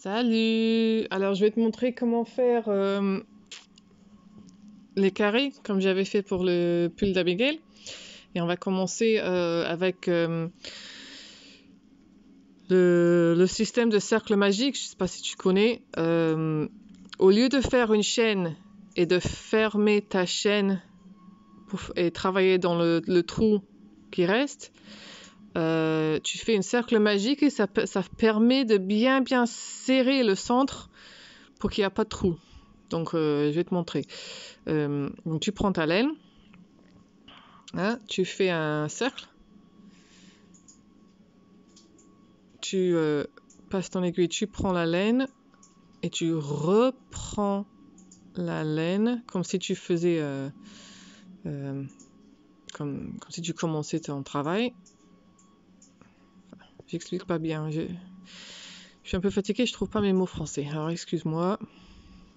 Salut! Alors, je vais te montrer comment faire les carrés, comme j'avais fait pour le pull d'Abigail. Et on va commencer avec le système de cercle magique. Je ne sais pas si tu connais. Au lieu de faire une chaîne et de fermer ta chaîne et travailler dans le trou qui reste, tu fais un cercle magique et ça permet de bien serrer le centre pour qu'il n'y a pas de trou. Donc, je vais te montrer. Donc, tu prends ta laine, hein, tu fais un cercle, tu passes ton aiguille, tu prends la laine et tu reprends la laine comme si tu faisais, comme si tu commençais ton travail. J'explique pas bien. Je suis un peu fatiguée, je trouve pas mes mots français. Alors, excuse-moi.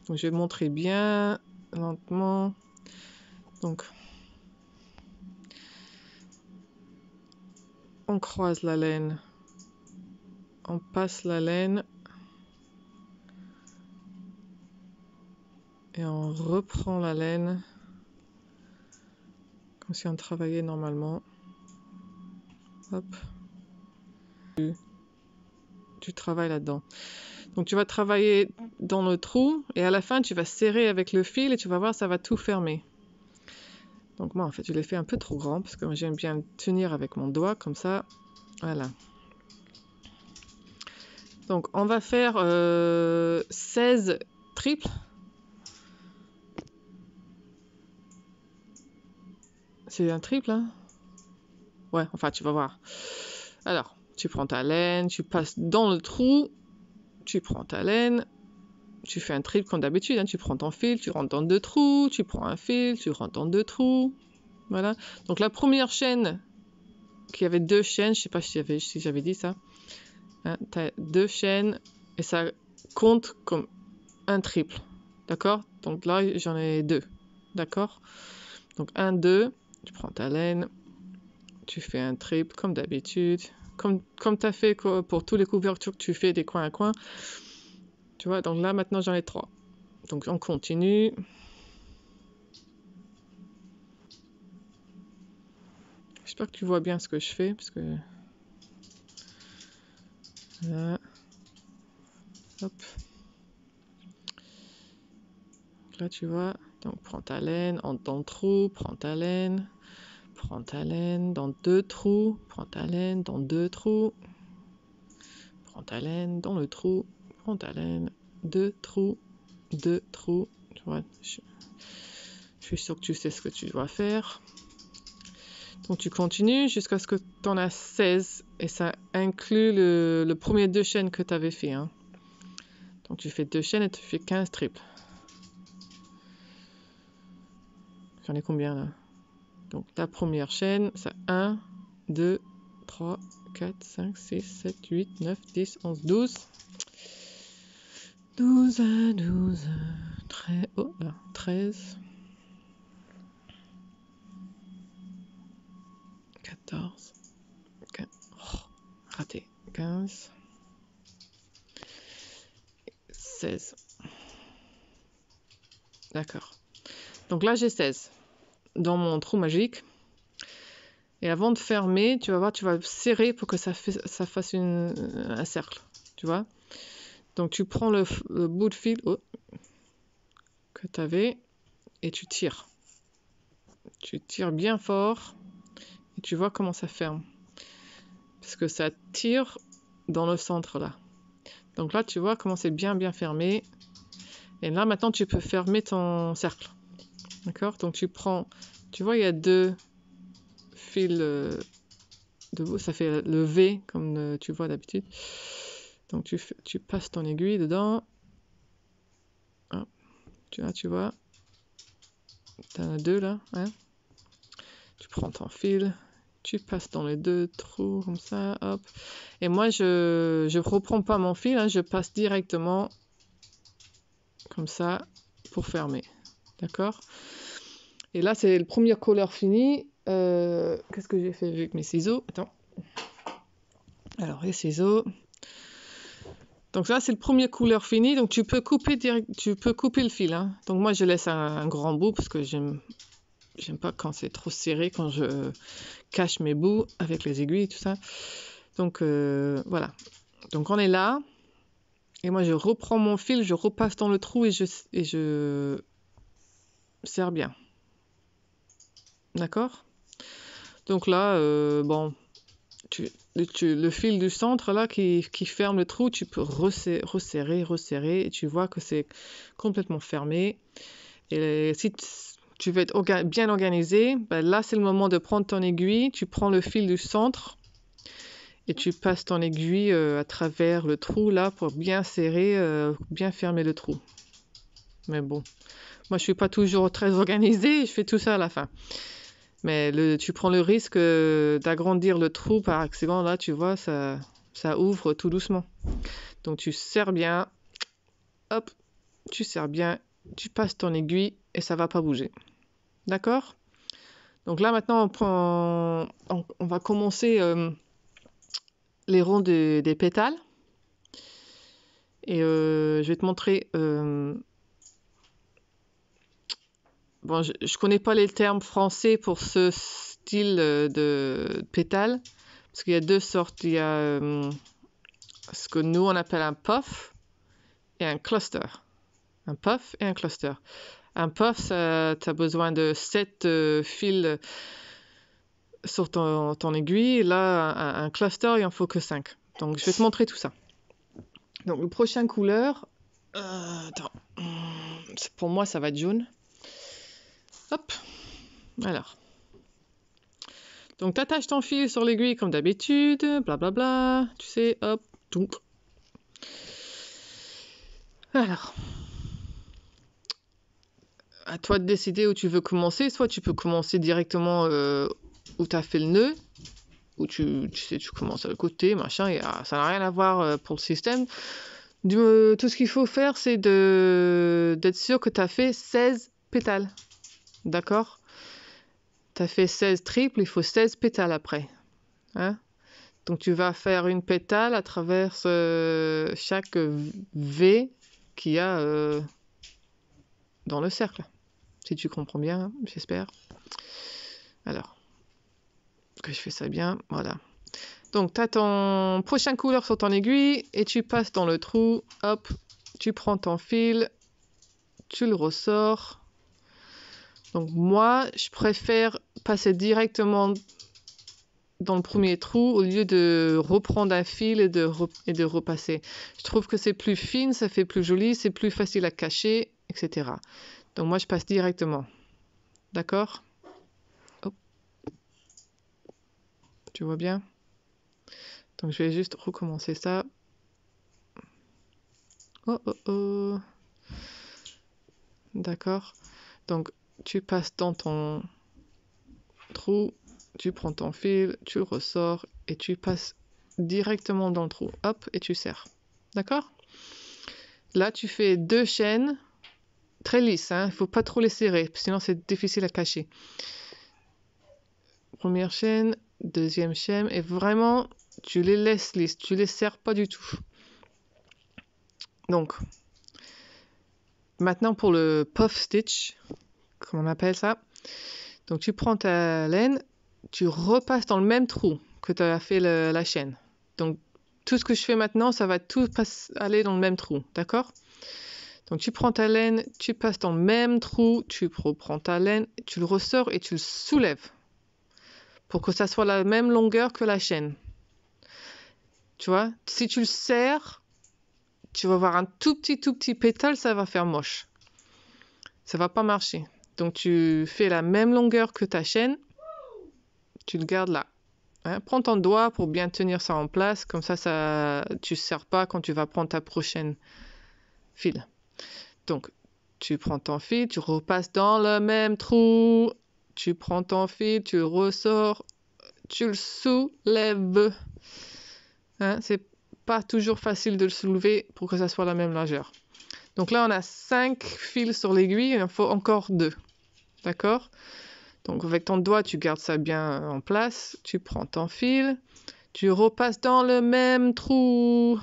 Donc, je vais montrer bien lentement. Donc, on croise la laine, on passe la laine et on reprend la laine comme si on travaillait normalement. Hop. Tu travailles là-dedans. Donc tu vas travailler dans le trou et à la fin tu vas serrer avec le fil et tu vas voir, ça va tout fermer. Donc moi en fait je l'ai fait un peu trop grand parce que j'aime bien le tenir avec mon doigt comme ça. Voilà. Donc on va faire 16 triples. C'est un triple, hein? Ouais, enfin tu vas voir. Alors, tu prends ta laine, tu passes dans le trou, tu prends ta laine, tu fais un triple comme d'habitude, hein, tu prends ton fil, tu rentres dans 2 trous, tu prends un fil, tu rentres dans 2 trous. Voilà. Donc la première chaîne, qui avait 2 chaînes, je sais pas si j'avais dit ça, hein, tu as 2 chaînes et ça compte comme un triple. D'accord? Donc là, j'en ai 2. D'accord? Donc 1, 2, tu prends ta laine, tu fais un triple comme d'habitude. Comme tu as fait pour tous les couvertures que tu fais des coins à coin. Tu vois, donc là, maintenant, j'en ai 3. Donc, on continue. J'espère que tu vois bien ce que je fais, parce que... Là. Hop. Là, tu vois. Donc, prends ta laine, entre dans le trou, prends ta laine dans 2 trous, prends ta laine dans 2 trous, prends ta laine dans le trou, prends ta laine, 2 trous, 2 trous. Tu vois, je suis sûre que tu sais ce que tu dois faire. Donc tu continues jusqu'à ce que tu en as 16 et ça inclut le premier 2 chaînes que tu avais fait. Hein. Donc tu fais 2 chaînes et tu fais 15 triples. J'en ai combien là? Donc la première chaîne, c'est 1, 2, 3, 4, 5, 6, 7, 8, 9, 10, 11, 12. 12, 12, 13, oh là, 13, 14, 15, oh, raté, 15, 16. D'accord. Donc là, j'ai 16 dans mon trou magique. Et avant de fermer, tu vas voir, tu vas serrer pour que ça fasse un cercle. Tu vois? Donc tu prends le bout de fil que tu avais et tu tires. Tu tires bien fort et tu vois comment ça ferme. Parce que ça tire dans le centre là. Donc là, tu vois comment c'est bien fermé. Et là, maintenant, tu peux fermer ton cercle. D'accord? Donc tu prends, tu vois, il y a 2 fils debout, ça fait le V comme tu vois d'habitude. Donc tu passes ton aiguille dedans. Hop. Tu vois, tu en as 2 là. Hein, tu prends ton fil, tu passes dans les 2 trous comme ça. Hop. Et moi, je reprends pas mon fil, hein, je passe directement comme ça pour fermer. D'accord? Et là, c'est le premier couleur fini. Qu'est-ce que j'ai fait avec mes ciseaux? Attends. Alors, les ciseaux. Donc là, c'est le premier couleur fini. Donc tu peux couper le fil. Hein. Donc moi, je laisse un grand bout parce que j'aime pas quand c'est trop serré, quand je cache mes bouts avec les aiguilles et tout ça. Donc voilà. Donc on est là. Et moi, je reprends mon fil, je repasse dans le trou et je serre bien. D'accord? Donc là, bon, le fil du centre là qui ferme le trou, tu peux resserrer et tu vois que c'est complètement fermé. Et si tu veux être bien organisé, ben là c'est le moment de prendre ton aiguille, tu prends le fil du centre et tu passes ton aiguille à travers le trou là pour bien serrer, bien fermer le trou. Mais bon, moi je suis pas toujours très organisée, je fais tout ça à la fin. Mais tu prends le risque d'agrandir le trou par accident, là tu vois, ça ouvre tout doucement. Donc tu serres bien, hop, tu serres bien, tu passes ton aiguille et ça va pas bouger. D'accord? Donc là maintenant on va commencer les ronds des pétales. Et je vais te montrer... Bon, je connais pas les termes français pour ce style de pétales. Parce qu'il y a deux sortes. Il y a ce que nous on appelle un puff et un cluster. Un puff et un cluster. Un puff, tu as besoin de 7 fils sur ton aiguille. Là, un cluster, il en faut que 5. Donc, je vais te montrer tout ça. Donc, le prochain couleur... attends. Pour moi, ça va être jaune. Hop. Alors. Donc, tu attaches ton fil sur l'aiguille comme d'habitude. Blablabla. Tu sais, hop. Donc. Alors. À toi de décider où tu veux commencer. Soit tu peux commencer directement où tu as fait le nœud. Où tu sais, tu commences à le côté, machin. Et, ça n'a rien à voir pour le système. Tout ce qu'il faut faire, c'est d'être sûr que tu as fait 16 pétales. D'accord? Tu as fait 16 triples, il faut 16 pétales après. Hein? Donc tu vas faire une pétale à travers chaque V qu'il y a dans le cercle. Si tu comprends bien, j'espère. Alors, que je fais ça bien, voilà. Donc tu as ton prochain couleur sur ton aiguille et tu passes dans le trou, hop, tu prends ton fil, tu le ressors. Donc moi, je préfère passer directement dans le premier trou au lieu de reprendre un fil et de repasser. Je trouve que c'est plus fine, ça fait plus joli, c'est plus facile à cacher, etc. Donc moi, je passe directement. D'accord? Hop. Tu vois bien? Donc je vais juste recommencer ça. Oh oh oh. D'accord? Donc tu passes dans ton trou, tu prends ton fil, tu le ressors et tu passes directement dans le trou. Hop, et tu serres. D'accord? Là, tu fais 2 chaînes très lisses. Il ne faut pas trop les serrer, sinon c'est difficile à cacher. Première chaîne, deuxième chaîne, et vraiment, tu les laisses lisses. Tu les serres pas du tout. Donc, maintenant pour le puff stitch, comme on appelle ça. Donc, tu prends ta laine, tu repasses dans le même trou que tu as fait la chaîne. Donc, tout ce que je fais maintenant, ça va tout aller dans le même trou, d'accord? Donc, tu prends ta laine, tu passes dans le même trou, tu reprends ta laine, tu le ressors et tu le soulèves pour que ça soit la même longueur que la chaîne. Tu vois? Si tu le serres, tu vas avoir un tout petit pétale, ça va faire moche. Ça va pas marcher. Donc, tu fais la même longueur que ta chaîne, tu le gardes là. Hein? Prends ton doigt pour bien tenir ça en place, comme ça tu ne serres pas quand tu vas prendre ta prochaine fil. Donc, tu prends ton fil, tu repasses dans le même trou, tu prends ton fil, tu le ressors, tu le soulèves. Hein? C'est pas toujours facile de le soulever pour que ça soit la même largeur. Donc là, on a 5 fils sur l'aiguille, il en faut encore 2. D'accord? Donc avec ton doigt, tu gardes ça bien en place, tu prends ton fil, tu repasses dans le même trou,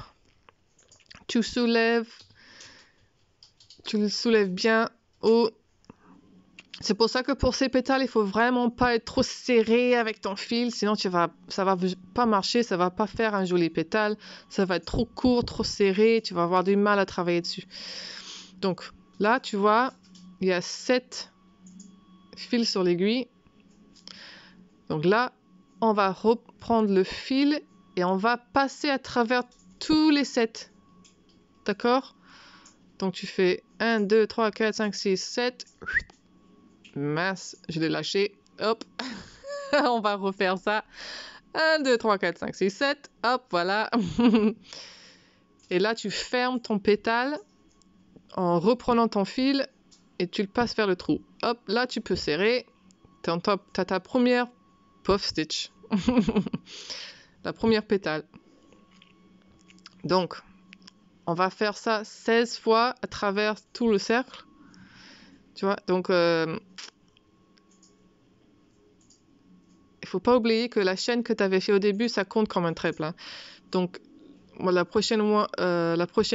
tu soulèves, tu le soulèves bien haut. C'est pour ça que pour ces pétales, il faut vraiment pas être trop serré avec ton fil, sinon ça va pas marcher, ça va pas faire un joli pétale, ça va être trop court, trop serré, tu vas avoir du mal à travailler dessus. Donc là, tu vois, il y a 7 fils sur l'aiguille. Donc là, on va reprendre le fil et on va passer à travers tous les 7. D'accord? Donc tu fais 1, 2, 3, 4, 5, 6, 7. Mince, je l'ai lâché. Hop, on va refaire ça. 1, 2, 3, 4, 5, 6, 7. Hop, voilà. Et là, tu fermes ton pétale en reprenant ton fil et tu le passes vers le trou. Hop, là, tu peux serrer. Tu as ta première puff stitch. La première pétale. Donc, on va faire ça 16 fois à travers tout le cercle. Tu vois, donc il faut pas oublier que la chaîne que tu avais fait au début, ça compte comme un triple. Hein. Donc, la prochaine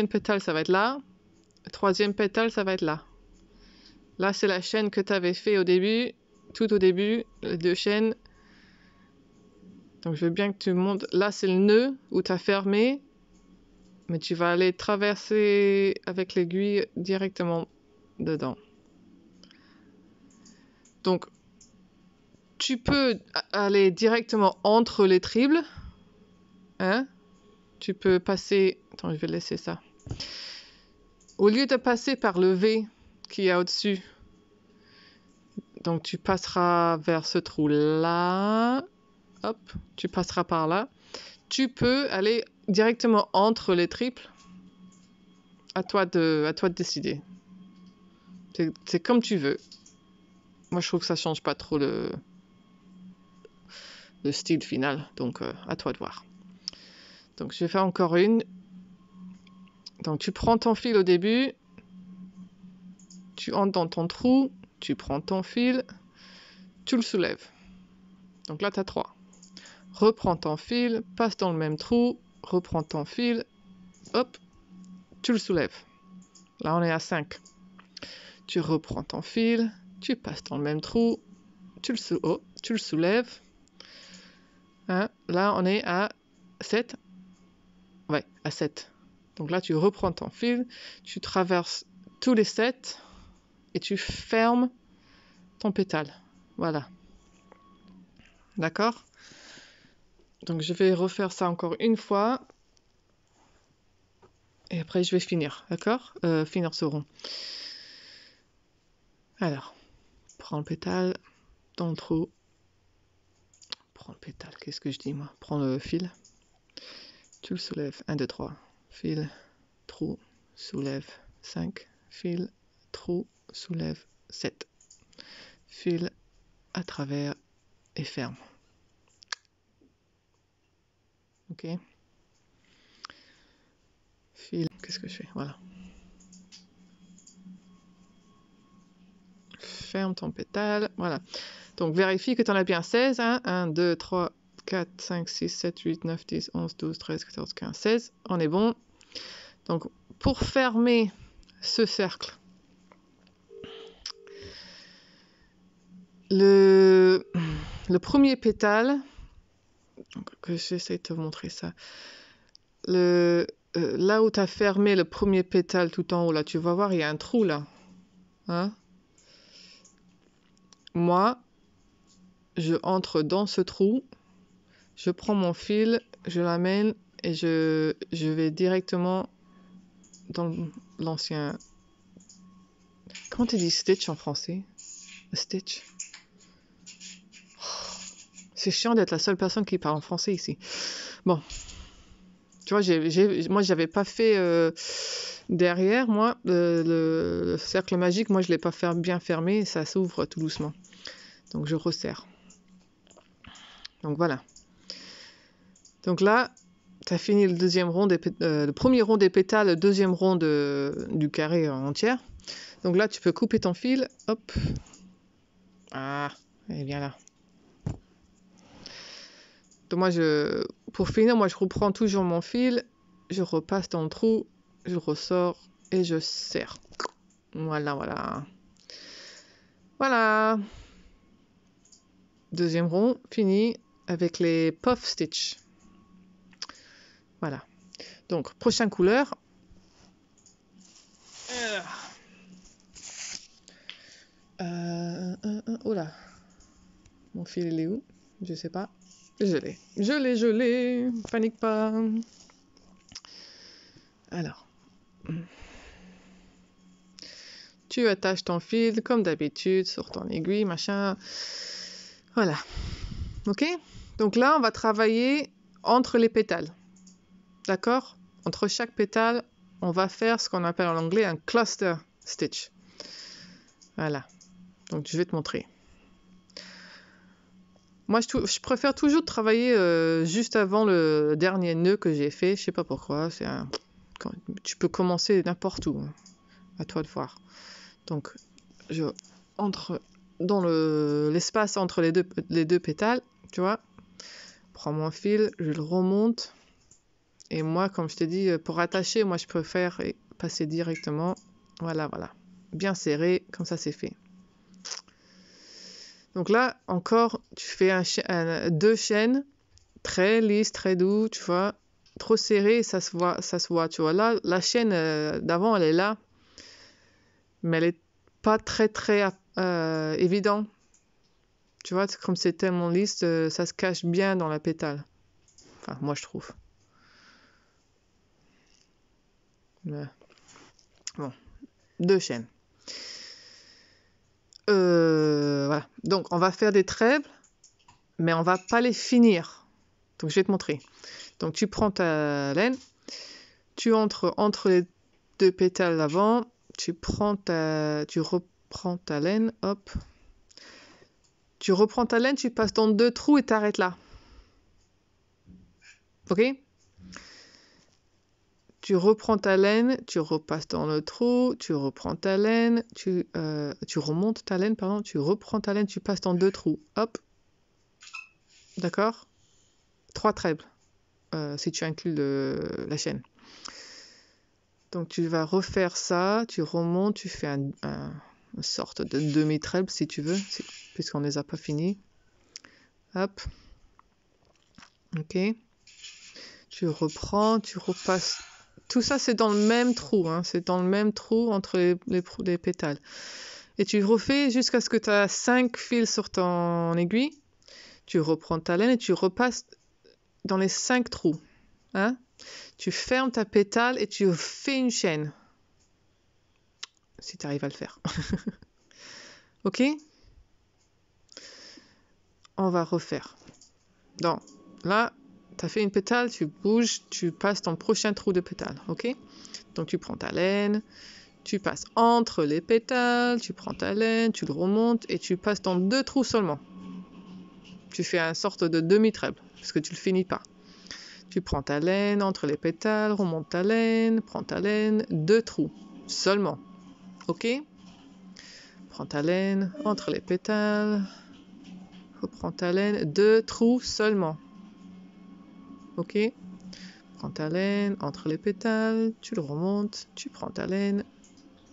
pétale, ça va être là. La troisième pétale, ça va être là. Là, c'est la chaîne que tu avais fait au début, tout au début, les 2 chaînes. Donc, je veux bien que tu montes. Là, c'est le nœud où tu as fermé. Mais tu vas aller traverser avec l'aiguille directement dedans. Donc, tu peux aller directement entre les triples. Hein? Tu peux passer... Attends, je vais laisser ça. Au lieu de passer par le V qui est au-dessus, donc tu passeras vers ce trou-là. Hop, tu passeras par là. Tu peux aller directement entre les triples. À toi de décider. C'est comme tu veux. Moi, je trouve que ça change pas trop le style final. Donc, à toi de voir. Donc, je vais faire encore une. Donc, tu prends ton fil au début. Tu entres dans ton trou. Tu prends ton fil. Tu le soulèves. Donc là, tu as 3. Reprends ton fil. Passe dans le même trou. Reprends ton fil. Hop. Tu le soulèves. Là, on est à 5. Tu reprends ton fil. Tu passes dans le même trou. Tu le soulèves. Hein? Là, on est à 7. Ouais, à 7. Donc là, tu reprends ton fil, tu traverses tous les 7 et tu fermes ton pétale. Voilà. D'accord? Donc, je vais refaire ça encore une fois. Et après, je vais finir. D'accord? Finir ce rond. Alors, prends le pétale dans le trou. Prends le pétale. Qu'est-ce que je dis, moi? Prends le fil. Tu le soulèves. 1, 2, 3. Fil, trou, soulève. 5. Fil, trou, soulève. 7. Fil à travers et ferme. Ok. Fil, qu'est-ce que je fais? Voilà. Ferme ton pétale. Voilà. Donc, vérifie que tu en as bien 16. Hein? 1, 2, 3, 4, 5, 6, 7, 8, 9, 10, 11, 12, 13, 14, 15, 16. On est bon. Donc, pour fermer ce cercle, le premier pétale, que j'essaie de te montrer ça, là où tu as fermé le premier pétale tout en haut, là, tu vas voir, il y a un trou là. Hein? Moi, je entre dans ce trou, je prends mon fil, je l'amène et je vais directement dans l'ancien... Comment tu dis stitch en français? Stitch. C'est chiant d'être la seule personne qui parle en français ici. Bon. Tu vois, moi, j'avais pas fait derrière, moi, le cercle magique, moi, je l'ai pas bien fermé, ça s'ouvre tout doucement. Donc, je resserre. Donc, voilà. Donc là, tu as fini le deuxième rond le premier rond des pétales, le deuxième rond du carré entière. Donc là, tu peux couper ton fil. Hop. Ah, elle est bien là. Donc moi, pour finir, moi, je reprends toujours mon fil. Je repasse dans le trou. je ressors et je serre. Voilà, voilà. Voilà. Deuxième rond, fini avec les puff stitch. Voilà. Donc, prochaine couleur. Oh là. Mon fil, il est où? Je sais pas. Je l'ai. Je l'ai. Panique pas. Alors. Tu attaches ton fil comme d'habitude sur ton aiguille, machin. Voilà. Ok? Donc là, on va travailler entre les pétales. D'accord? Entre chaque pétale, on va faire ce qu'on appelle en anglais un cluster stitch. Voilà. Donc je vais te montrer. Moi, je préfère toujours travailler juste avant le dernier nœud que j'ai fait. Je sais pas pourquoi. Tu peux commencer n'importe où. Hein. À toi de voir. Donc, je entre dans l'espace entre les deux pétales, tu vois. Prends mon fil, je le remonte. Et moi, comme je t'ai dit, pour attacher, moi, je préfère passer directement. Voilà, voilà. Bien serré, comme ça, c'est fait. Donc là, encore, tu fais deux chaînes, très lisses, très doux, tu vois. Trop serré, ça se voit, tu vois. Là, la chaîne d'avant, elle est là. Mais elle est pas très, très évident. Tu vois, comme c'est tellement lisse, ça se cache bien dans la pétale. Enfin, moi, je trouve. Ouais. Bon, deux chaînes. Voilà. Donc, on va faire des trèfles, mais on va pas les finir. Donc, je vais te montrer. Donc, tu prends ta laine, tu entres entre les deux pétales avant, tu reprends ta laine, hop. Tu reprends ta laine, tu passes dans deux trous et t'arrêtes là. Ok? Tu reprends ta laine, tu repasses dans le trou, tu reprends ta laine, tu remontes ta laine, pardon, tu reprends ta laine, tu passes dans deux trous. Hop. D'accord? 3 trèfles, si tu inclus la chaîne. Donc tu vas refaire ça, tu remontes, tu fais une sorte de demi-trèfle si tu veux, puisqu'on ne les a pas finis. Hop. Ok. Tu reprends, tu repasses. Tout ça, c'est dans le même trou, hein. C'est dans le même trou entre les pétales. Et tu refais jusqu'à ce que tu as 5 fils sur ton aiguille. Tu reprends ta laine et tu repasses dans les 5 trous. Hein? Tu fermes ta pétale et tu fais une chaîne. Si tu arrives à le faire. Ok? On va refaire. Donc, là, tu as fait une pétale, tu bouges, tu passes ton prochain trou de pétale. Ok? Donc, tu prends ta laine, tu passes entre les pétales, tu prends ta laine, tu le remontes et tu passes dans 2 trous seulement. Tu fais une sorte de demi-trèfle, parce que tu le finis pas. Tu prends ta laine entre les pétales, remonte ta laine, prends ta laine, 2 trous seulement. Ok? Prends ta laine entre les pétales, reprends ta laine, 2 trous seulement. Ok? Prends ta laine entre les pétales, tu le remontes, tu prends ta laine,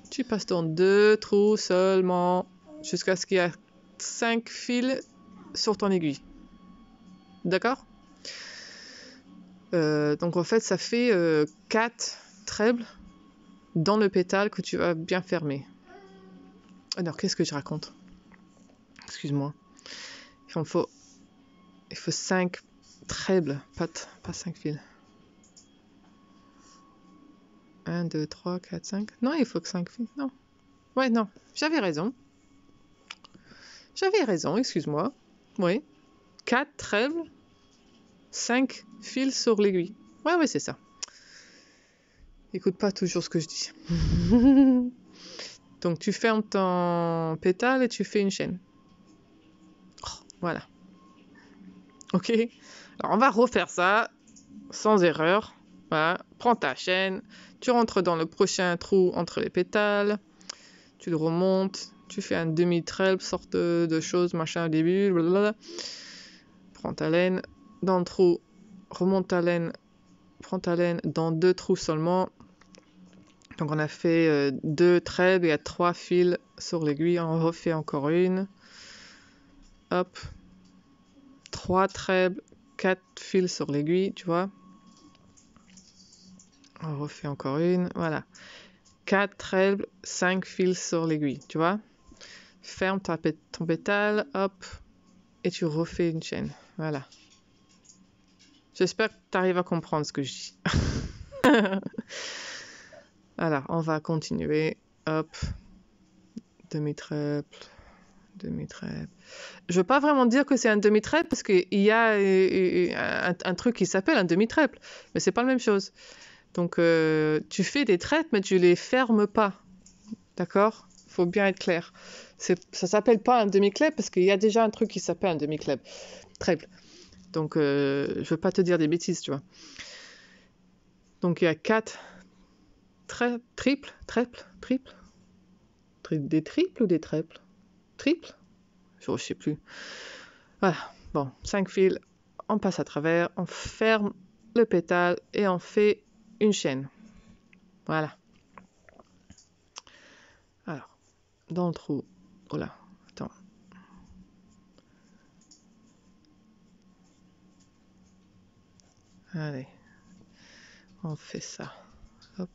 tu passes dans 2 trous seulement, jusqu'à ce qu'il y ait 5 fils sur ton aiguille. D'accord? Donc en fait, ça fait 4 trèfles dans le pétale que tu vas bien fermer. Alors, qu'est-ce que je raconte? Excuse-moi. Il faut 5 trèfles, pas 5 fils. 1, 2, 3, 4, 5. Non, il faut que 5 fils. Non. Ouais, non. J'avais raison. Excuse-moi. Oui. 4 trèfles, 5 fils sur l'aiguille. Ouais, c'est ça. Écoute pas toujours ce que je dis. Donc, tu fermes ton pétale et tu fais une chaîne. Oh, voilà. Ok? Alors, on va refaire ça sans erreur. Voilà. Prends ta chaîne, tu rentres dans le prochain trou entre les pétales, tu le remontes, tu fais un demi-trèfle, sorte de choses, machin au début, blablabla. Prends ta laine dans le trou, remonte ta laine, prends ta laine dans 2 trous seulement, Donc on a fait 2 trèbes, il y a 3 fils sur l'aiguille, on refait encore une. Hop, 3 trèbes, 4 fils sur l'aiguille, tu vois. On refait encore une, voilà. 4 trèbes, 5 fils sur l'aiguille, tu vois. Ferme ton pétale, hop, et tu refais une chaîne, voilà. J'espère que tu arrives à comprendre ce que je dis. Alors, on va continuer, hop, demi-trèple, demi-trèple. Je veux pas vraiment dire que c'est un demi-trèple parce qu'il y a un truc qui s'appelle un demi-trèple, mais c'est pas la même chose. Donc tu fais des trèples, mais tu les fermes pas, d'accord? Faut bien être clair. Ça s'appelle pas un demi-trèple parce qu'il y a déjà un truc qui s'appelle un demi-trèple. Donc je veux pas te dire des bêtises, tu vois. Donc il y a 4 triples, des triples ou des trèples? Triples? Je sais plus. Voilà, bon, 5 fils, on passe à travers, on ferme le pétale et on fait une chaîne. Voilà. Alors, dans le trou, oh là, attends. Allez, on fait ça. Hop.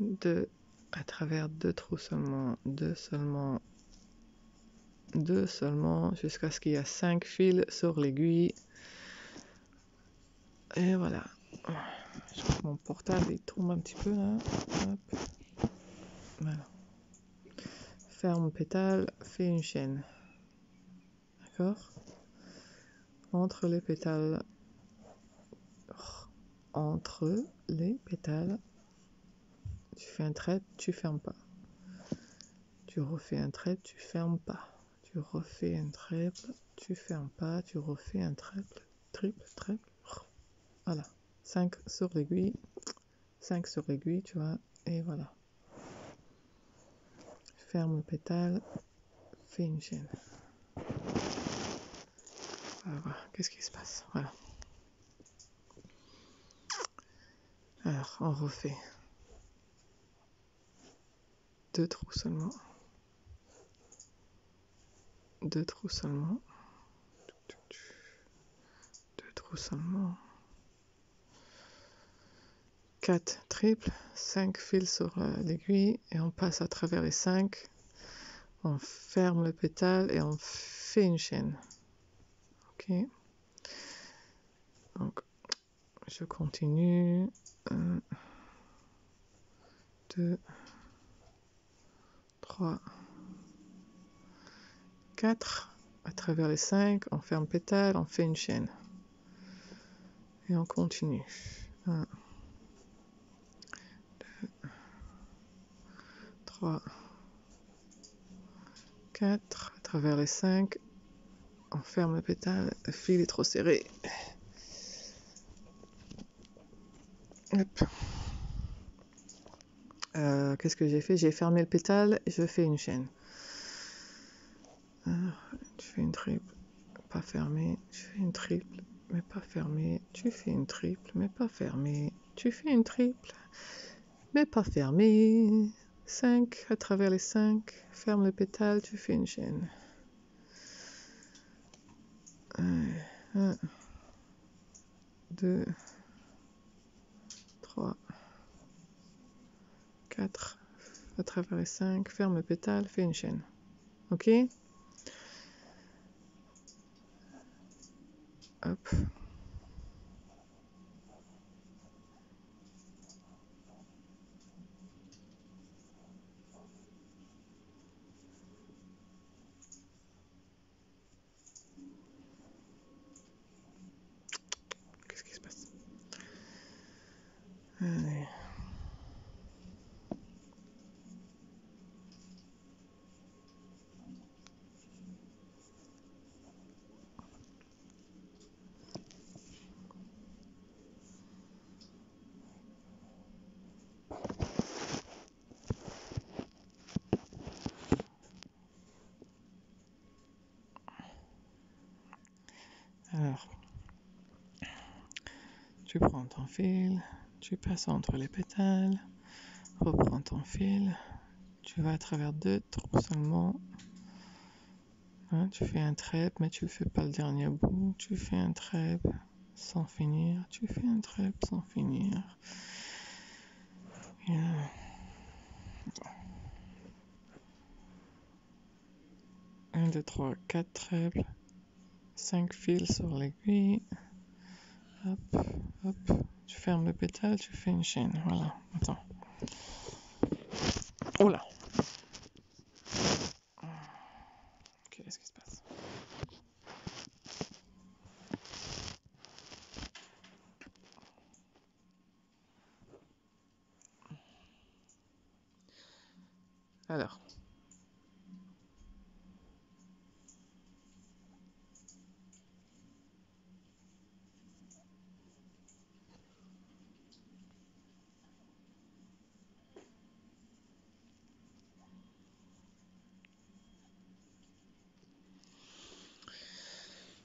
2 à travers 2 trous seulement, 2 seulement, 2 seulement, jusqu'à ce qu'il y ait 5 fils sur l'aiguille. Et voilà. Je crois que mon portable il tombe un petit peu là. Hop. Voilà. Ferme le pétale, fais une chaîne. D'accord? Entre les pétales. Entre les pétales. Tu fais un trait, tu fermes pas. Tu refais un trait, tu fermes pas. Tu refais un triple, tu fermes pas. Tu refais un triple, triple. Voilà. 5 sur l'aiguille. 5 sur l'aiguille, tu vois. Et voilà. Ferme le pétale. Fais une chaîne. Voilà. Qu'est-ce qui se passe? Voilà. Alors, on refait. 2 trous seulement. 2 trous seulement. 2 trous seulement. 4 triples, 5 fils sur l'aiguille et on passe à travers les 5. On ferme le pétale et on fait une chaîne. Ok. Donc, je continue. 1, 2, 3, 4. À travers les 5, on ferme pétale, on fait une chaîne. Et on continue. 1, 2, 3, 4. À travers les 5, on ferme le pétale. Le fil est trop serré. Hop. Qu'est-ce que j'ai fait? J'ai fermé le pétale et je fais une chaîne. Tu fais une triple, pas fermée. Tu fais une triple, mais pas fermée. Tu fais une triple, mais pas fermée. Tu fais une triple, mais pas fermée. 5 à travers les 5. Ferme le pétale, tu fais une chaîne. 1, 2, 3, 4. À travers les 5. Ferme le pétale, fais une chaîne. Ok? Hop. Qu'est-ce qui se passe? Allez. Alors, tu prends ton fil, tu passes entre les pétales, reprends ton fil, tu vas à travers 2 trous seulement. Hein, tu fais un trèpe, mais tu ne fais pas le dernier bout. Tu fais un trèpe sans finir. Tu fais un trèpe sans finir. 1, 2, 3, 4 trèpes. 5 fils sur l'aiguille. Hop, hop. Tu fermes le pétale, tu fais une chaîne. Voilà, attends. Oh là! Qu'est-ce qui se passe? Alors.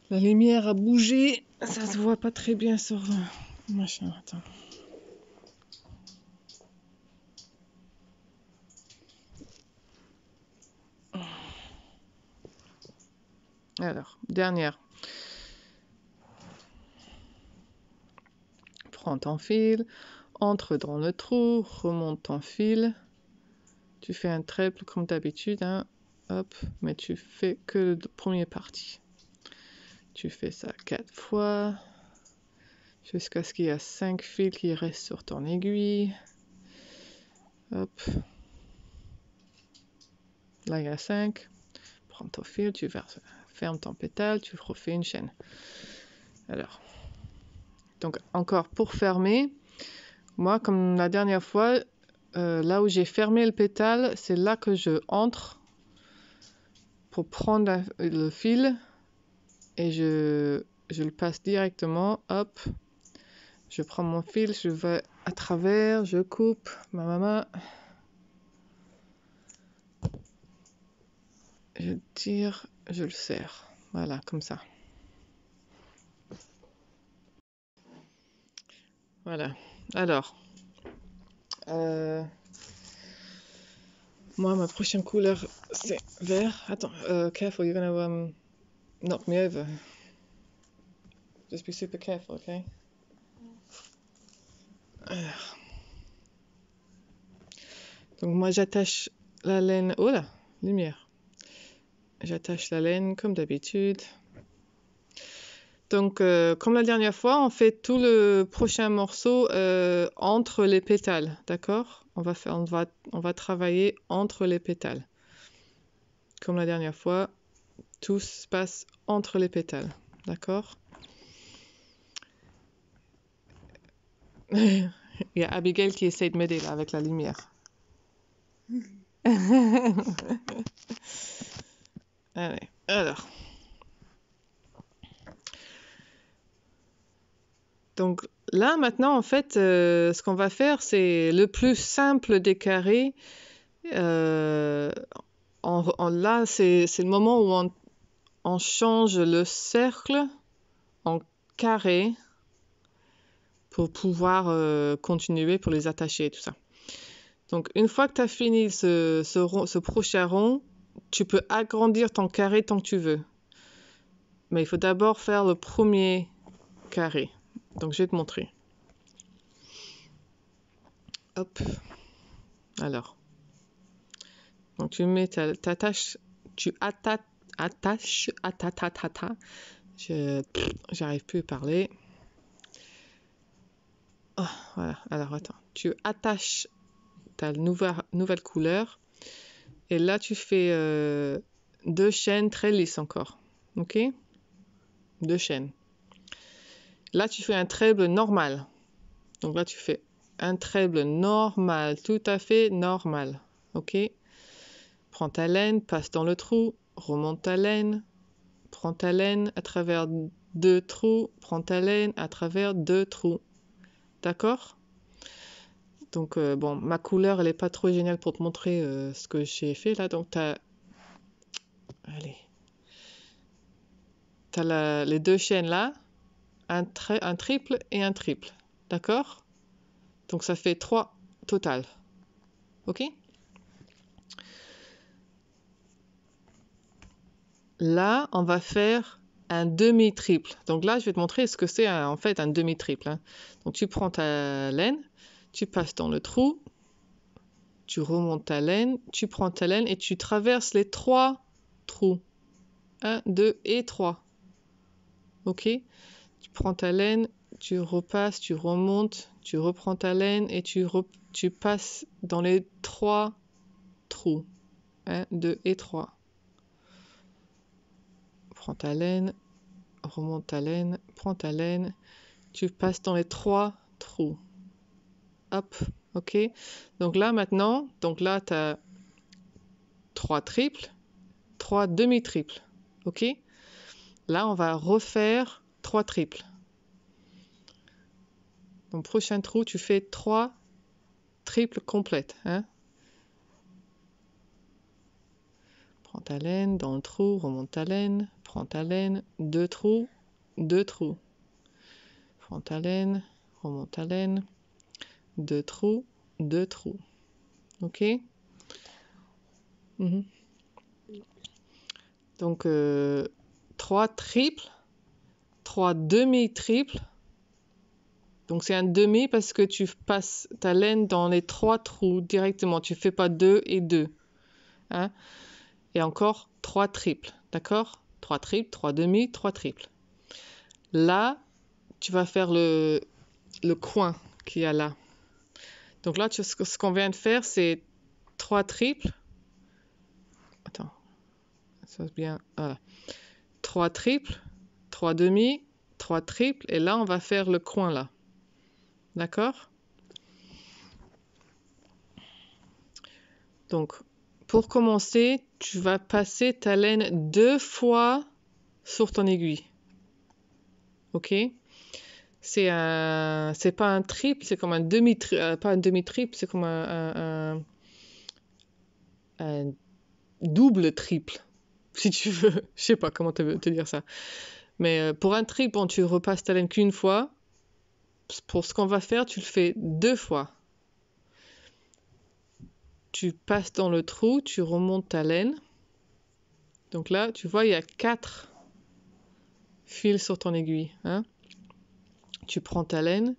La lumière a bougé. Ça se voit pas très bien sur le machin. Attends. Alors, dernière. Prends ton fil, entre dans le trou, remonte ton fil. Tu fais un triple comme d'habitude, hein. Hop, mais tu fais que le premier partie. Tu fais ça 4 fois, jusqu'à ce qu'il y ait 5 fils qui restent sur ton aiguille. Hop. Là, il y a 5. Prends ton fil, tu fermes ton pétale, tu refais une chaîne. Alors, donc encore pour fermer, moi, comme la dernière fois, là où j'ai fermé le pétale, c'est là que je entre pour prendre le fil et je le passe directement, hop, je prends mon fil, je vais à travers, je coupe ma maman, je tire, je le serre, voilà, comme ça. Voilà, alors, moi, ma prochaine couleur, c'est vert. Attends, careful, you're gonna knock me over. Just be super careful, okay? Alors. Donc moi, j'attache la laine... Oh là, lumière. J'attache la laine comme d'habitude. Donc, comme la dernière fois, on fait tout le prochain morceau entre les pétales, d'accord? On va travailler entre les pétales. Comme la dernière fois, tout se passe entre les pétales, d'accord? Il y a Abigail qui essaie de m'aider là avec la lumière. Allez, alors. Donc là, maintenant, en fait, ce qu'on va faire, c'est le plus simple des carrés. Là, c'est le moment où on change le cercle en carré pour pouvoir continuer pour les attacher et tout ça. Donc, une fois que tu as fini ce prochain rond, tu peux agrandir ton carré tant que tu veux. Mais il faut d'abord faire le premier carré. Donc, je vais te montrer. Hop. Alors. Donc, tu mets tu attaches, j'arrive plus à parler. Oh, voilà, alors attends. Tu attaches ta nouvelle couleur. Et là, tu fais 2 chaînes très lisses encore. Ok? 2 chaînes. Là, tu fais un treble normal. Donc là, tu fais un treble normal, tout à fait normal. Ok? Prends ta laine, passe dans le trou, remonte ta laine, prends ta laine à travers 2 trous, prends ta laine à travers 2 trous. D'accord? Donc, bon, ma couleur, elle n'est pas trop géniale pour te montrer ce que j'ai fait là. Donc, allez. Tu as les 2 chaînes là, un triple et un triple. D'accord? Donc ça fait 3 total. Ok? Là, on va faire un demi-triple. Donc là, je vais te montrer ce que c'est en fait un demi-triple. Hein. Donc tu prends ta laine, tu passes dans le trou, tu remontes ta laine, tu prends ta laine et tu traverses les 3 trous. 1, 2 et 3. Ok? Tu prends ta laine, tu repasses, tu remontes, tu reprends ta laine et tu passes dans les 3 trous. 1, 2 et 3. Prends ta laine, remonte ta laine, prends ta laine, tu passes dans les 3 trous. Hop, ok. Donc là maintenant, tu as 3 triples, 3 demi-triples. Ok. Là, on va refaire 3 triples. Donc prochain trou, tu fais 3 triples complètes. Hein. Prends ta laine dans le trou, remonte ta laine, prends ta laine, 2 trous, 2 trous. Prends ta laine, remonte ta laine, 2 trous, 2 trous. Ok. Donc 3 triples, 3 demi-triples. Donc c'est un demi parce que tu passes ta laine dans les 3 trous directement. Tu fais pas 2 et 2. Hein? Et encore 3 triples. D'accord? 3 triples, 3 demi, 3 triples. Là, tu vas faire le coin qu'il y a là. Donc là, ce qu'on vient de faire, c'est 3 triples. Attends. Ça c'est bien. Voilà. 3 triples, 3 demi, 3 triples. Et là, on va faire le coin là. D'accord? Donc, pour commencer, tu vas passer ta laine 2 fois sur ton aiguille. Ok? C'est pas un triple, c'est comme un demi-triple, pas un demi-triple, c'est comme un double triple, si tu veux. Je sais pas comment te dire ça. Mais pour un triple, bon, tu repasses ta laine qu'une fois. Pour ce qu'on va faire, tu le fais 2 fois. Tu passes dans le trou, tu remontes ta laine. Donc là, tu vois, il y a 4 fils sur ton aiguille. Hein? Tu prends ta laine,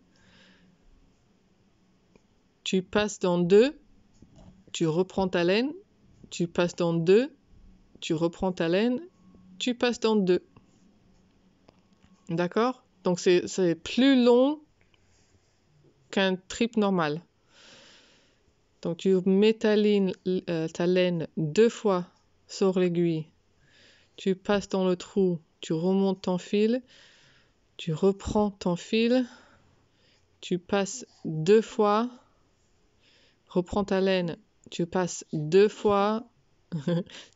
tu passes dans 2, tu reprends ta laine, tu passes dans 2, tu reprends ta laine, tu passes dans 2. D'accord? Donc c'est plus long qu'un triple normal. Donc tu mets ta laine 2 fois sur l'aiguille, tu passes dans le trou, tu remontes ton fil, tu reprends ton fil, tu passes 2 fois, reprends ta laine, tu passes 2 fois,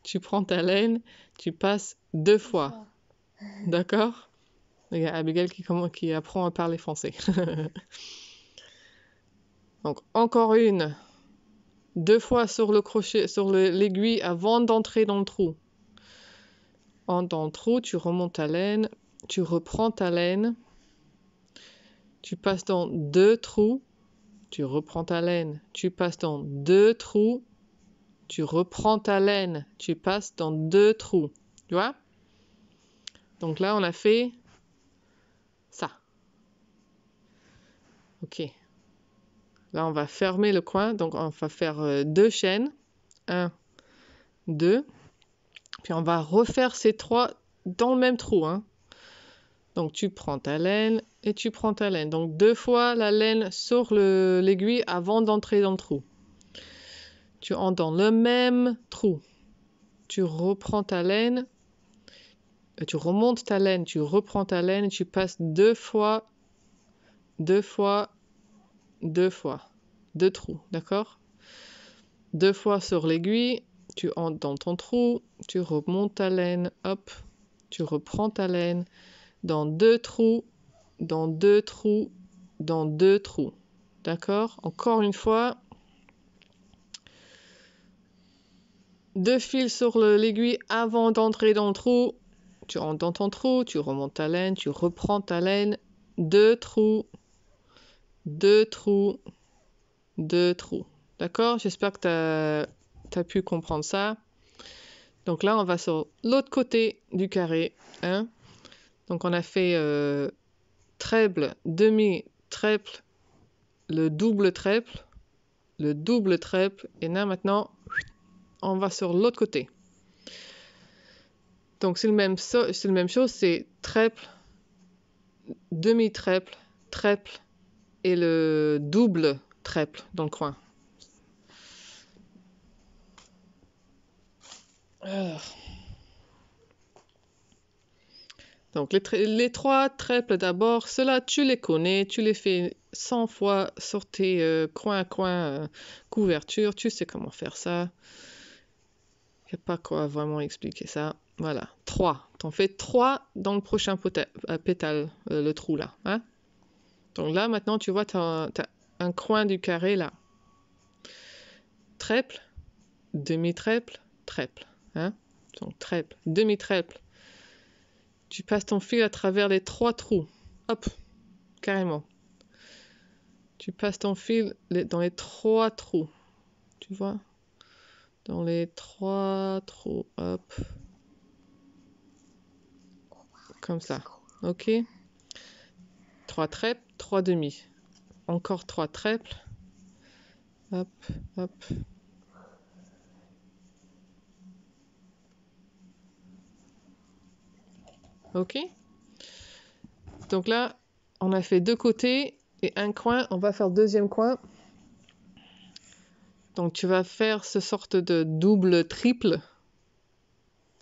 tu prends ta laine, tu passes 2 fois. D'accord? Il y a Abigail qui apprend à parler français. Donc encore une. 2 fois sur le crochet, sur l'aiguille avant d'entrer dans le trou. Dans le trou, tu remontes ta laine, tu reprends ta laine, tu passes dans 2 trous, tu reprends ta laine, tu passes dans 2 trous, tu reprends ta laine, tu passes dans 2 trous. Tu vois? Donc là, on a fait ça. Ok. Là, on va fermer le coin. Donc, on va faire 2 chaînes. 1, 2. Puis, on va refaire ces 3 dans le même trou. Hein. Donc, tu prends ta laine et tu prends ta laine. Donc, 2 fois la laine sur l'aiguille avant d'entrer dans le trou. Tu entres dans le même trou. Tu reprends ta laine. Tu remontes ta laine. Tu reprends ta laine et tu passes 2 fois, 2 fois, 2 fois. 2 trous. D'accord? 2 fois sur l'aiguille. Tu entres dans ton trou. Tu remontes ta laine. Hop. Tu reprends ta laine. Dans 2 trous. Dans 2 trous. Dans 2 trous. D'accord? Encore une fois. 2 fils sur l'aiguille avant d'entrer dans le trou. Tu entres dans ton trou, tu remontes ta laine, tu reprends ta laine. 2 trous. 2 trous. 2 trous. D'accord? J'espère que tu as pu comprendre ça. Donc là, on va sur l'autre côté du carré. Hein? Donc on a fait treble, demi-treble, le double treble, et là maintenant, on va sur l'autre côté. Donc c'est la même chose, c'est treble, demi-treble, treble et le double treble dans le coin. Alors. Donc les 3 triples d'abord, ceux-là tu les connais, tu les fais 100 fois sur tes coin à coin couverture, tu sais comment faire ça. Il n'y a pas quoi vraiment expliquer ça. Voilà, 3. T'en fais 3 dans le prochain pétale, le trou là. Hein? Donc là maintenant tu vois, t'as un coin du carré là. Triple, demi-triple, triple. Hein? Donc triple, demi-triple. Tu passes ton fil à travers les 3 trous. Hop, carrément. Tu passes ton fil dans les 3 trous. Tu vois? Dans les 3 trous. Hop. Comme ça. Ok? 3 triples, 3 demi. Encore 3 triples. Hop, hop. Ok? Donc là, on a fait 2 côtés et un coin. On va faire le deuxième coin. Donc tu vas faire ce sorte de double triple.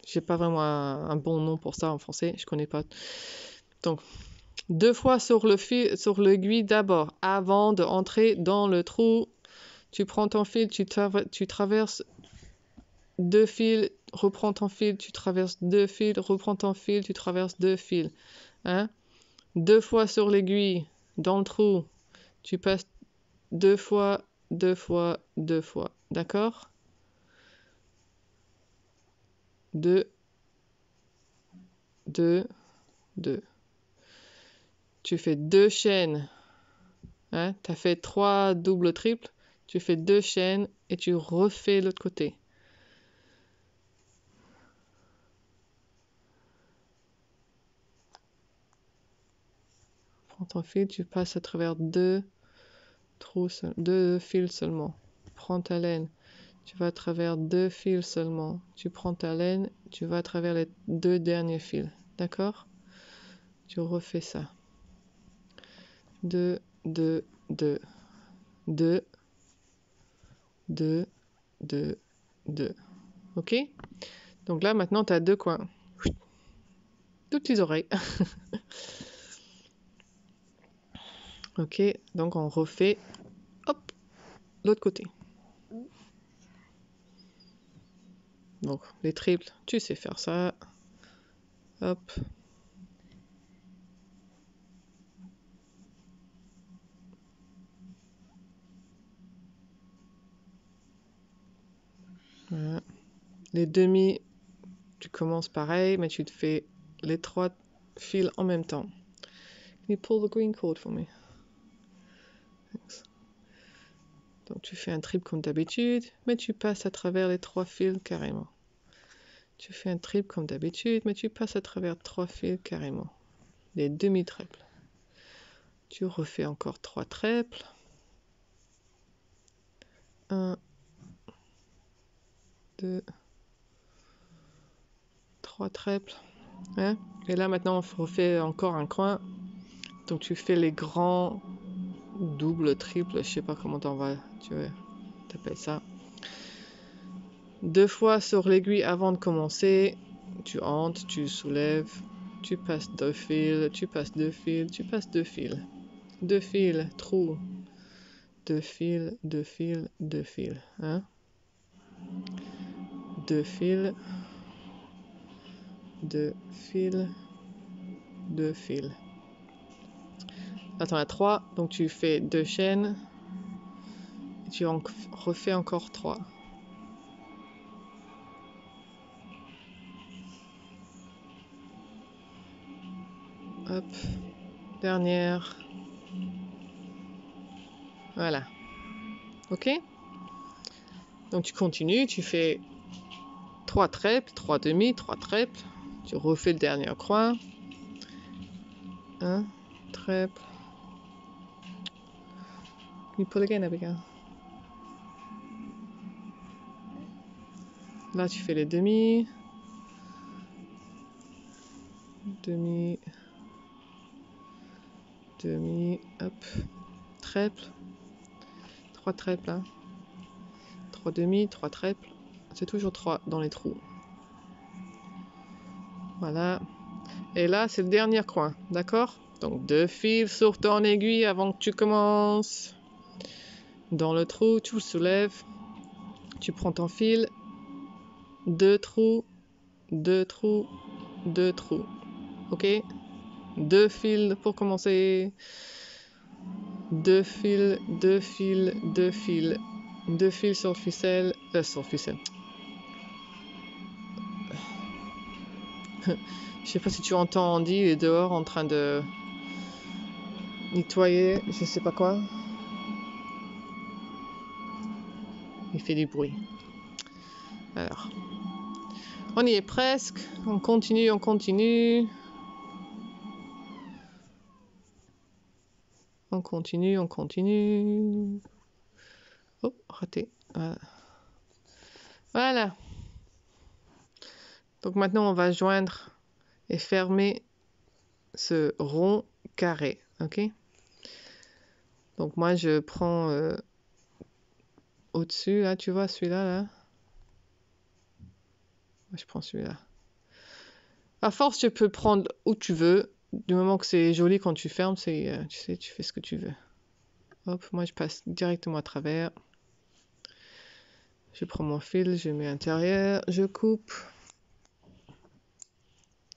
J'ai pas vraiment un bon nom pour ça en français, je connais pas. Donc 2 fois sur le fil, sur l'aiguille d'abord, avant d'entrer dans le trou. Tu prends ton fil, tu traverses 2 fils, reprends ton fil, tu traverses 2 fils, reprends ton fil, tu traverses 2 fils. Hein? 2 fois sur l'aiguille, dans le trou, tu passes 2 fois, 2 fois, 2 fois. D'accord? 2, 2, 2. Tu fais 2 chaînes. Hein? Tu as fait 3 doubles triples. Tu fais 2 chaînes et tu refais l'autre côté. Prends ton fil, tu passes à travers 2 trous, 2 fils seulement. Prends ta laine. Tu vas à travers 2 fils seulement. Tu prends ta laine, tu vas à travers les 2 derniers fils. D'accord? Tu refais ça. 2, 2, 2, 2, 2, 2, 2. Ok? Donc là, maintenant, tu as 2 coins. Toutes les oreilles. Ok, donc on refait, hop, l'autre côté. Donc, les triples, tu sais faire ça. Hop. Voilà. Les demi, tu commences pareil, mais tu te fais les 3 fils en même temps. Can you pull the green cord for me? Thanks. Donc tu fais un triple comme d'habitude, mais tu passes à travers les 3 fils carrément. Tu fais un triple comme d'habitude, mais tu passes à travers 3 fils carrément. Les demi-triples. Tu refais encore 3 triples. 1, 2, 3 triples. Hein? Et là maintenant on refait encore un coin. Donc tu fais les grands doubles, triples, je sais pas comment tu t'appelles ça. 2 fois sur l'aiguille avant de commencer. Tu entres, tu soulèves, tu passes 2 fils, tu passes 2 fils, tu passes 2 fils. 2 fils, trou. 2 fils, 2 fils, 2 fils. Hein? 2 fils, 2 fils, 2 fils. Là, t'en as 3, donc tu fais 2 chaînes. Et tu refais encore 3. Hop. Dernière. Voilà. Ok? Donc tu continues, tu fais 3 triples, 3 demi, 3 triples. Tu refais le dernier croix. 1 triple. You pull again, Abigail. Là, tu fais les demi. Demi. Demi. Hop. Triple. 3 triples. Hein. 3 demi, 3 triples. C'est toujours 3 dans les trous. Voilà. Et là, c'est le dernier coin. D'accord? Donc, 2 fils sur ton aiguille avant que tu commences. Dans le trou, tu le soulèves. Tu prends ton fil. 2 trous. 2 trous. 2 trous. Ok? 2 fils pour commencer. 2 fils, 2 fils, 2 fils. 2 fils sur le ficelle. Sur le ficelle. Je sais pas si tu entends Andy, il est dehors en train de nettoyer, je sais pas quoi. Il fait du bruit. Alors, on y est presque. On continue, on continue. On continue, on continue. Oh, raté. Voilà. Voilà. Donc maintenant, on va joindre et fermer ce rond carré. Ok? Donc moi, je prends au-dessus, là, tu vois, celui-là, là. Moi, je prends celui-là. À force, tu peux prendre où tu veux. Du moment que c'est joli quand tu fermes, c'est, tu sais, tu fais ce que tu veux. Hop, moi, je passe directement à travers. Je prends mon fil, je mets à l'intérieur, je coupe.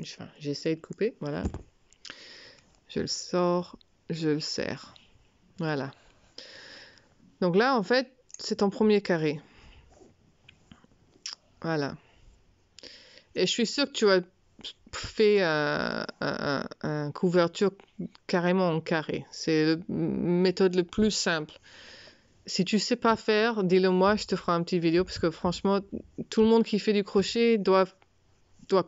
Enfin, j'essaye de couper, voilà. Je le sors, je le serre. Voilà. Donc là, en fait, c'est ton premier carré. Voilà. Et je suis sûre que tu as fait un couverture carrément en carré. C'est la méthode la plus simple. Si tu sais pas faire, dis-le moi, je te ferai un petit vidéo parce que franchement, tout le monde qui fait du crochet doit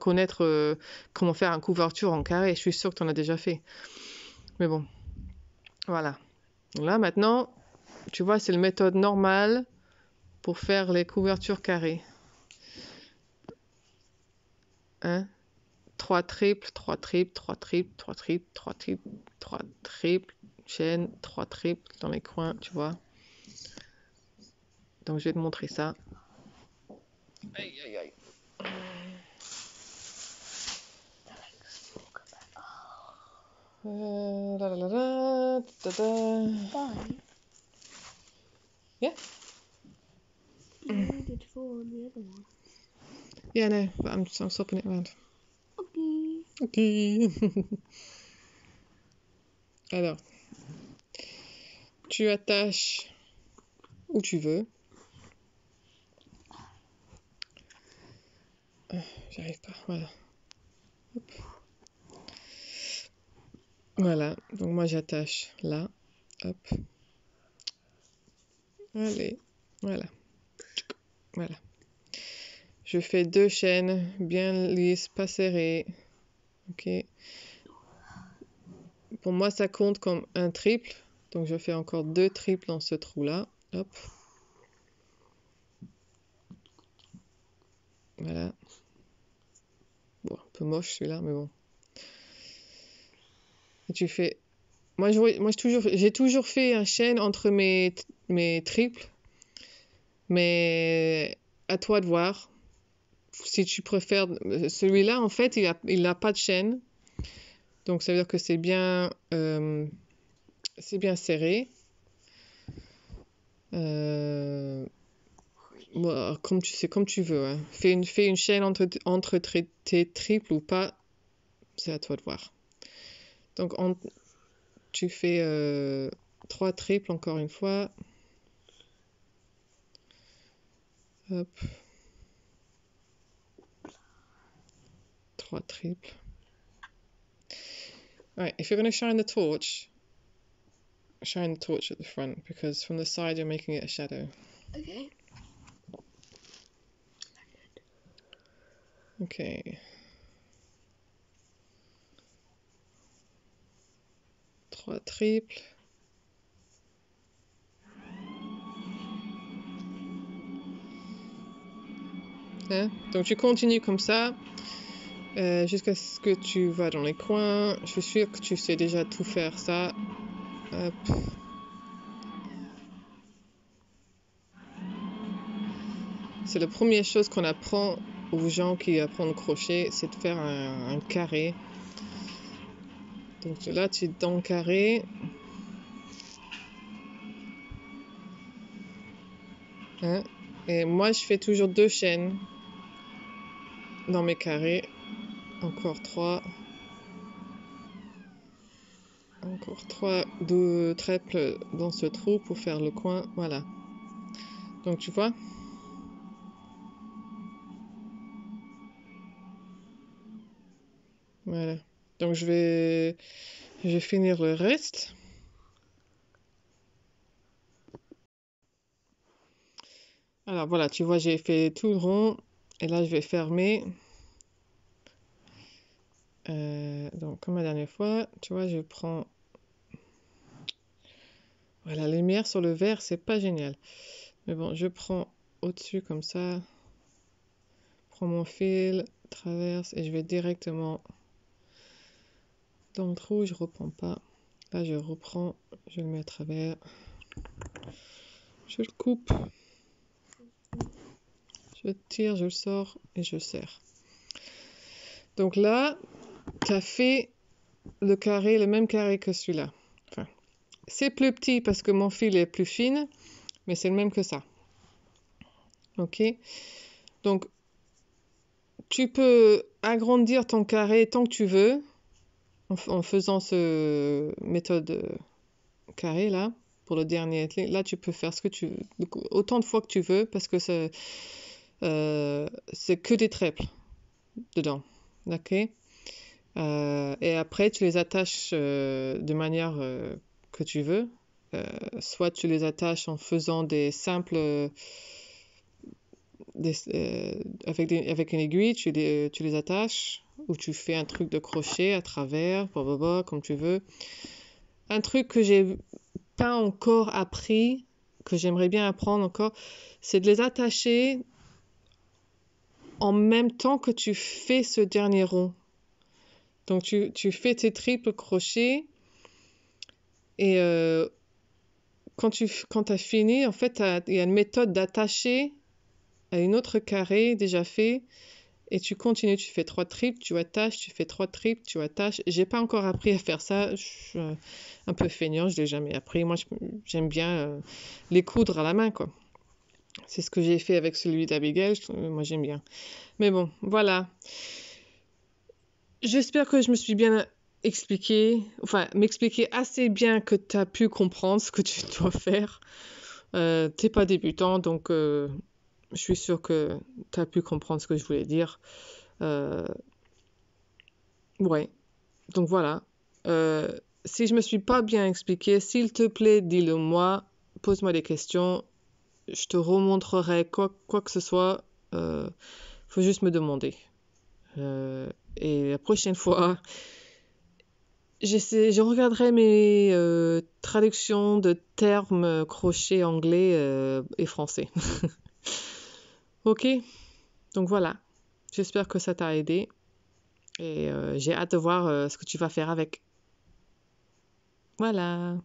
connaître comment faire un couverture en carré. Je suis sûre que tu en as déjà fait. Mais bon, voilà. Là, maintenant, tu vois, c'est la méthode normale pour faire les couvertures carrées. 1, 3 triples, 3 triples, 3 triples, 3 triples, 3 triples, 3 triples, chaîne, 3 triples dans les coins, tu vois. Donc, je vais te montrer ça. Aïe, aïe, aïe. La, la, la, la, da, da. Bye. Yeah. You did four on the other one. Yeah, no, but I'm swapping it around. Okay. Ok. Alors, tu attaches où tu veux. J'arrive pas, voilà. Hop. Voilà, donc moi j'attache là. Hop. Allez, voilà. Voilà. Je fais 2 chaînes bien lisses, pas serrées. Ok. Pour moi, ça compte comme un triple. Donc, je fais encore 2 triples dans ce trou-là. Hop. Voilà. Bon, un peu moche celui-là, mais bon. Et tu fais... Moi, j'ai toujours fait un chaîne entre mes triples. Mais à toi de voir. Si tu préfères... Celui-là, en fait, il n'a pas de chaîne. Donc, ça veut dire que c'est bien serré. Bon, comme tu veux. Hein. Fais une chaîne entre tes triples ou pas. C'est à toi de voir. Donc, tu fais 3 triples encore une fois. Hop. 3 triples. Right, if you're going to shine the torch, shine the torch at the front because from the side you're making it a shadow. Okay. Ok. 3 triples. Hein? Donc tu continues comme ça jusqu'à ce que tu vas dans les coins. Je suis sûre que tu sais déjà tout faire ça. Hop. C'est la première chose qu'on apprend aux gens qui apprennent le crochet, c'est de faire un carré. Donc là, tu es dans le carré. Hein? Et moi, je fais toujours 2 chaînes dans mes carrés. Encore 3. Encore 3 2 triples dans ce trou pour faire le coin. Voilà. Donc tu vois. Voilà. Donc je vais finir le reste. Alors voilà, tu vois, j'ai fait tout le rond. Et là, je vais fermer. Donc comme la dernière fois, tu vois, je prends... Voilà, la lumière sur le verre, c'est pas génial. Mais bon, je prends au-dessus comme ça. Prends mon fil, traverse et je vais directement dans le trou. Je reprends pas. Là, je reprends, je le mets à travers. Je le coupe. Je tire, je le sors et je serre. Donc là, tu as fait le carré, le même carré que celui-là. Enfin, c'est plus petit parce que mon fil est plus fine, mais c'est le même que ça. Ok? Donc, tu peux agrandir ton carré tant que tu veux en faisant ce méthode carré là pour le dernier atelier. Là, tu peux faire ce que tu veux, autant de fois que tu veux parce que c'est que des triples dedans. Ok? Et après, tu les attaches de manière que tu veux. Soit tu les attaches en faisant des simples... avec une aiguille, tu les attaches, ou tu fais un truc de crochet à travers, blablabla, comme tu veux. Un truc que j'ai pas encore appris, que j'aimerais bien apprendre encore, c'est de les attacher en même temps que tu fais ce dernier rond. Donc tu fais tes triples crochets et quand tu as fini, en fait, il y a une méthode d'attacher à une autre carré déjà fait et tu continues, tu fais 3 triples, tu attaches, tu fais 3 triples, tu attaches. J'ai pas encore appris à faire ça, je suis un peu feignant, je l'ai jamais appris. Moi, j'aime bien les coudre à la main, quoi. C'est ce que j'ai fait avec celui d'Abigail, moi j'aime bien. Mais bon, voilà. J'espère que je me suis bien expliqué, enfin m'expliquer assez bien que tu as pu comprendre ce que tu dois faire. T'es pas débutant, donc je suis sûre que tu as pu comprendre ce que je voulais dire. Ouais, donc voilà. Si je me suis pas bien expliqué, s'il te plaît, dis-le moi, pose-moi des questions, je te remontrerai quoi que ce soit. Faut juste me demander. Et la prochaine fois, je regarderai mes traductions de termes crochet anglais et français. Ok, donc voilà. J'espère que ça t'a aidé. Et j'ai hâte de voir ce que tu vas faire avec. Voilà.